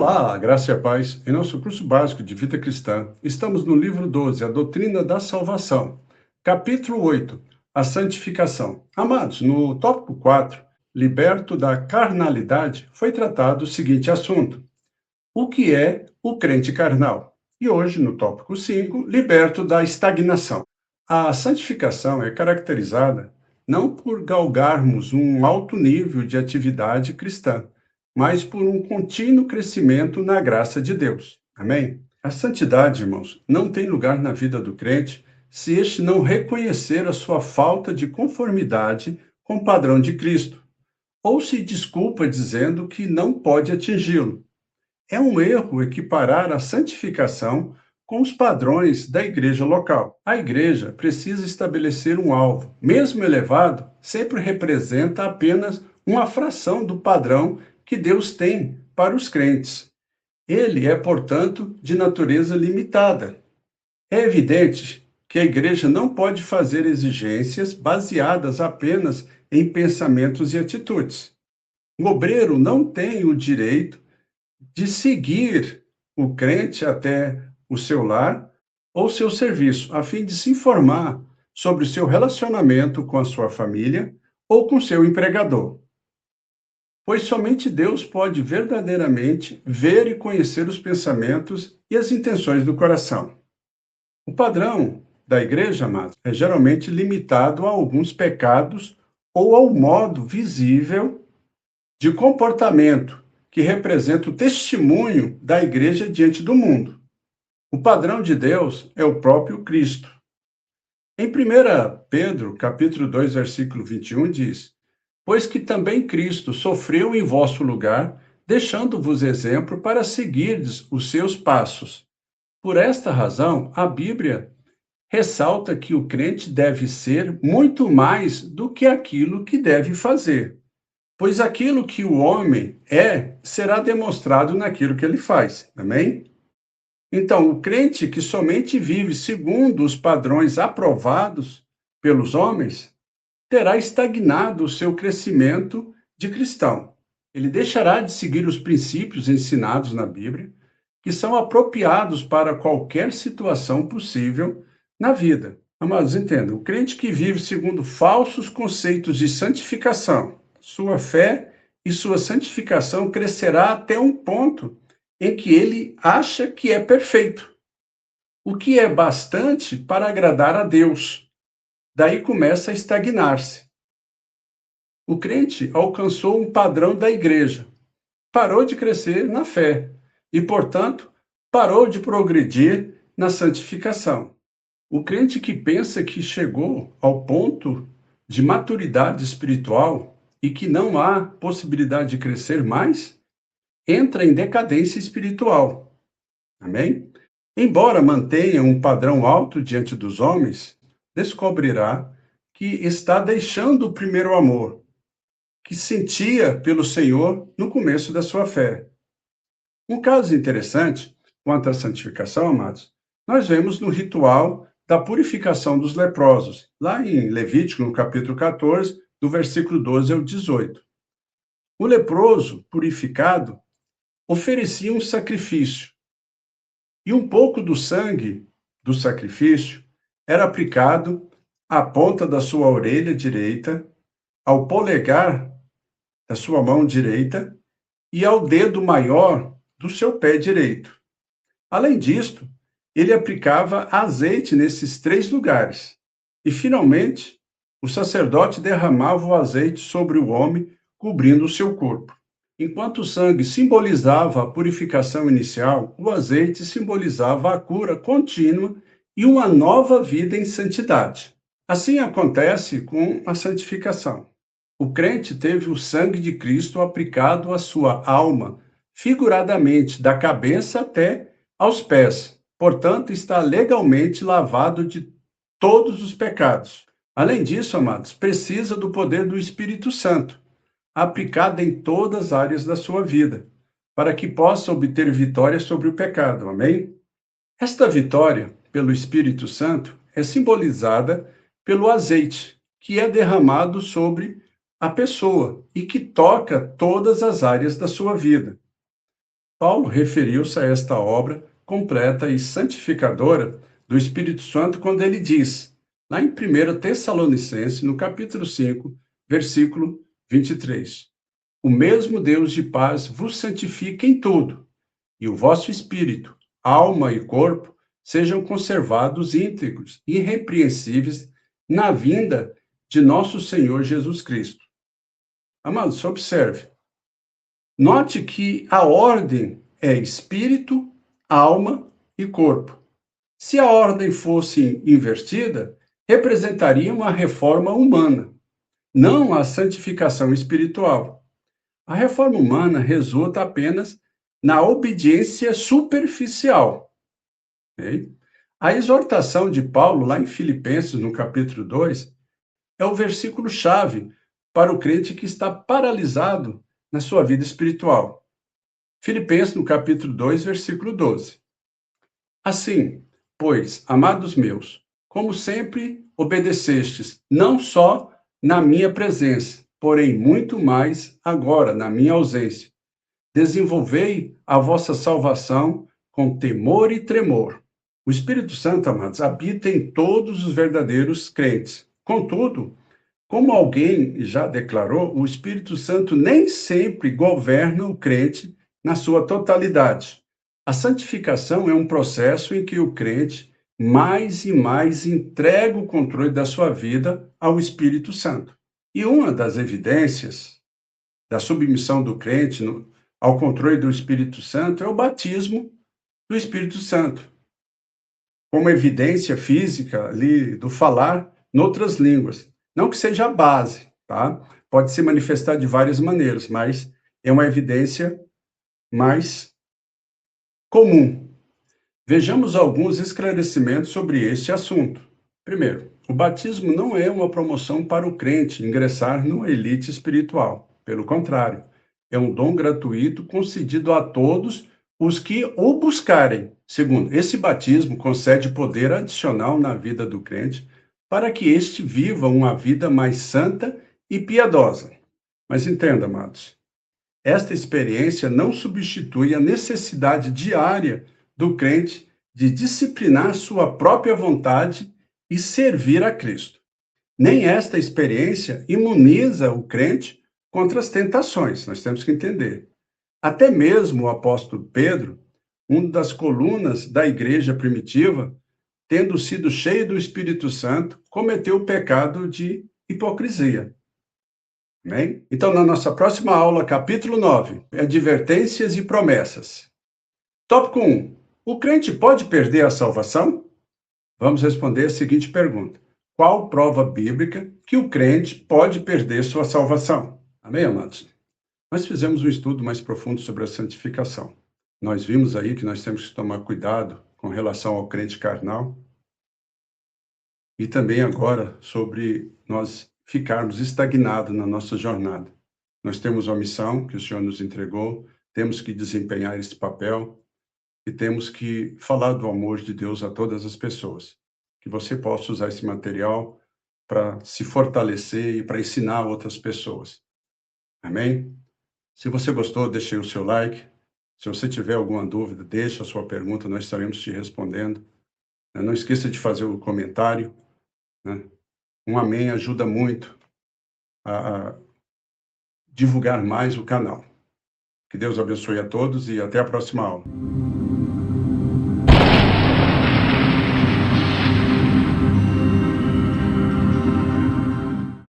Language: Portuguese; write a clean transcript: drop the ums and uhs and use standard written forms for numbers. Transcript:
Olá, graça e a paz. Em nosso curso básico de vida cristã, estamos no livro 12, a doutrina da salvação. Capítulo 8, a santificação. Amados, no tópico 4, liberto da carnalidade, foi tratado o seguinte assunto: o que é o crente carnal? E hoje, no tópico 5, liberto da estagnação. A santificação é caracterizada não por galgarmos um alto nível de atividade cristã, mas por um contínuo crescimento na graça de Deus. Amém? A santidade, irmãos, não tem lugar na vida do crente se este não reconhecer a sua falta de conformidade com o padrão de Cristo, ou se desculpa dizendo que não pode atingi-lo. É um erro equiparar a santificação com os padrões da igreja local. A igreja precisa estabelecer um alvo. Mesmo elevado, sempre representa apenas uma fração do padrão que Deus tem para os crentes. Ele é, portanto, de natureza limitada. É evidente que a igreja não pode fazer exigências baseadas apenas em pensamentos e atitudes. O obreiro não tem o direito de seguir o crente até o seu lar ou seu serviço, a fim de se informar sobre o seu relacionamento com a sua família ou com seu empregador. Pois somente Deus pode verdadeiramente ver e conhecer os pensamentos e as intenções do coração. O padrão da igreja, amados, é geralmente limitado a alguns pecados ou ao modo visível de comportamento que representa o testemunho da igreja diante do mundo. O padrão de Deus é o próprio Cristo. Em 1 Pedro, capítulo 2, versículo 21, diz: Pois que também Cristo sofreu em vosso lugar, deixando-vos exemplo para seguirdes os seus passos. Por esta razão, a Bíblia ressalta que o crente deve ser muito mais do que aquilo que deve fazer. Pois aquilo que o homem é, será demonstrado naquilo que ele faz. Amém? Então, o crente que somente vive segundo os padrões aprovados pelos homens, terá estagnado o seu crescimento de cristão. Ele deixará de seguir os princípios ensinados na Bíblia, que são apropriados para qualquer situação possível na vida. Amados, entendam, o crente que vive segundo falsos conceitos de santificação, sua fé e sua santificação crescerá até um ponto em que ele acha que é perfeito, o que é bastante para agradar a Deus. Daí começa a estagnar-se. O crente alcançou um padrão da igreja, parou de crescer na fé e, portanto, parou de progredir na santificação. O crente que pensa que chegou ao ponto de maturidade espiritual e que não há possibilidade de crescer mais, entra em decadência espiritual. Amém? Embora mantenha um padrão alto diante dos homens, descobrirá que está deixando o primeiro amor que sentia pelo Senhor no começo da sua fé. Um caso interessante quanto à santificação, amados, nós vemos no ritual da purificação dos leprosos, lá em Levítico, no capítulo 14, do versículo 12 ao 18. O leproso purificado oferecia um sacrifício, e um pouco do sangue do sacrifício era aplicado à ponta da sua orelha direita, ao polegar da sua mão direita e ao dedo maior do seu pé direito. Além disto, ele aplicava azeite nesses três lugares. E, finalmente, o sacerdote derramava o azeite sobre o homem, cobrindo o seu corpo. Enquanto o sangue simbolizava a purificação inicial, o azeite simbolizava a cura contínua e uma nova vida em santidade. Assim acontece com a santificação. O crente teve o sangue de Cristo aplicado à sua alma, figuradamente, da cabeça até aos pés. Portanto, está legalmente lavado de todos os pecados. Além disso, amados, precisa do poder do Espírito Santo, aplicado em todas as áreas da sua vida, para que possa obter vitória sobre o pecado. Amém? Esta vitória, pelo Espírito Santo, é simbolizada pelo azeite, que é derramado sobre a pessoa e que toca todas as áreas da sua vida. Paulo referiu-se a esta obra completa e santificadora do Espírito Santo quando ele diz, lá em 1 Tessalonicenses, no capítulo 5, versículo 23, o mesmo Deus de paz vos santifique em tudo, e o vosso espírito, alma e corpo sejam conservados íntegros e irrepreensíveis na vinda de nosso Senhor Jesus Cristo. Amados, observe. Note que a ordem é espírito, alma e corpo. Se a ordem fosse invertida, representaria uma reforma humana, não a santificação espiritual. A reforma humana resulta apenas na obediência superficial. Okay? A exortação de Paulo, lá em Filipenses, no capítulo 2, é o versículo-chave para o crente que está paralisado na sua vida espiritual. Filipenses, no capítulo 2, versículo 12. Assim, pois, amados meus, como sempre obedecestes, não só na minha presença, porém muito mais agora, na minha ausência. Desenvolvei a vossa salvação com temor e tremor. O Espírito Santo, amados, habita em todos os verdadeiros crentes. Contudo, como alguém já declarou, o Espírito Santo nem sempre governa o crente na sua totalidade. A santificação é um processo em que o crente mais e mais entrega o controle da sua vida ao Espírito Santo. E uma das evidências da submissão do crente ao controle do Espírito Santo é o batismo do Espírito Santo, como evidência física ali do falar noutras línguas. Não que seja a base, tá? Pode se manifestar de várias maneiras, mas é uma evidência mais comum. Vejamos alguns esclarecimentos sobre este assunto. Primeiro, o batismo não é uma promoção para o crente ingressar numa elite espiritual. Pelo contrário, é um dom gratuito concedido a todos os que o buscarem. Segundo, esse batismo concede poder adicional na vida do crente para que este viva uma vida mais santa e piedosa. Mas entenda, amados, esta experiência não substitui a necessidade diária do crente de disciplinar sua própria vontade e servir a Cristo. Nem esta experiência imuniza o crente contra as tentações, nós temos que entender. Até mesmo o apóstolo Pedro, uma das colunas da igreja primitiva, tendo sido cheio do Espírito Santo, cometeu o pecado de hipocrisia. Amém? Então, na nossa próxima aula, capítulo 9, advertências e promessas. Tópico 1. O crente pode perder a salvação? Vamos responder a seguinte pergunta. Qual prova bíblica que o crente pode perder sua salvação? Amém, amados? Nós fizemos um estudo mais profundo sobre a santificação. Nós vimos aí que nós temos que tomar cuidado com relação ao crente carnal e também agora sobre nós ficarmos estagnados na nossa jornada. Nós temos uma missão que o Senhor nos entregou, temos que desempenhar esse papel e temos que falar do amor de Deus a todas as pessoas. Que você possa usar esse material para se fortalecer e para ensinar outras pessoas. Amém? Se você gostou, deixe o seu like. Se você tiver alguma dúvida, deixe a sua pergunta, nós estaremos te respondendo. Não esqueça de fazer o comentário, né? Um amém ajuda muito a divulgar mais o canal. Que Deus abençoe a todos e até a próxima aula.